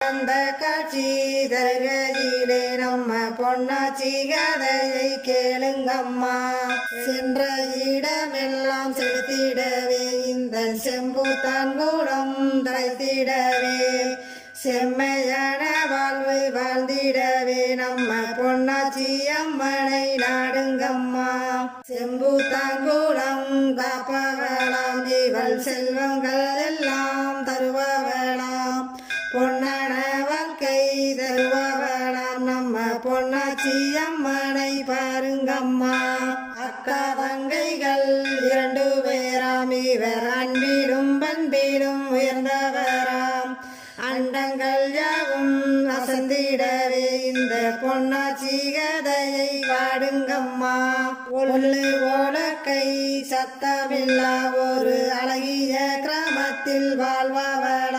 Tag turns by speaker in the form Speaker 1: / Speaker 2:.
Speaker 1: அந்த காட்சி தருகையிலே நம்ம பொன்னாச்சி கதையை கேளுங்கம்மா. சென்ற இடமெல்லாம் செலுத்திடவே இந்த செம்புத்தான் கூடம் தழைத்திடவே செம்மையான வாழ்வை வாழ்ந்திடவே நம்ம பொன்னாச்சி அம்மனை நாடுங்கம்மா. செம்புத்தான் கூடம் காப்பவளாம் இவள் செல்வங்கள் எல்லாம் தருபவளாம் பொன்னான வாழ்க்கை தருபவளாம் நம்ம பொன்னாச்சி அம்மனை பாருங்கம்மா. அக்கா தங்கைகள் 2 பேராம் இவர் அன்பிலும் பண்பிலும் உயர்ந்தவராம் அண்டங்கள் யாவும் வசந்திடவே இந்த பொன்னாச்சி கதையை பாடுங்கம்மா. ஒல்லு ஓலக்கை சத்தமில்லா ஒரு அழகிய கிராமத்தில் வாழ்பவள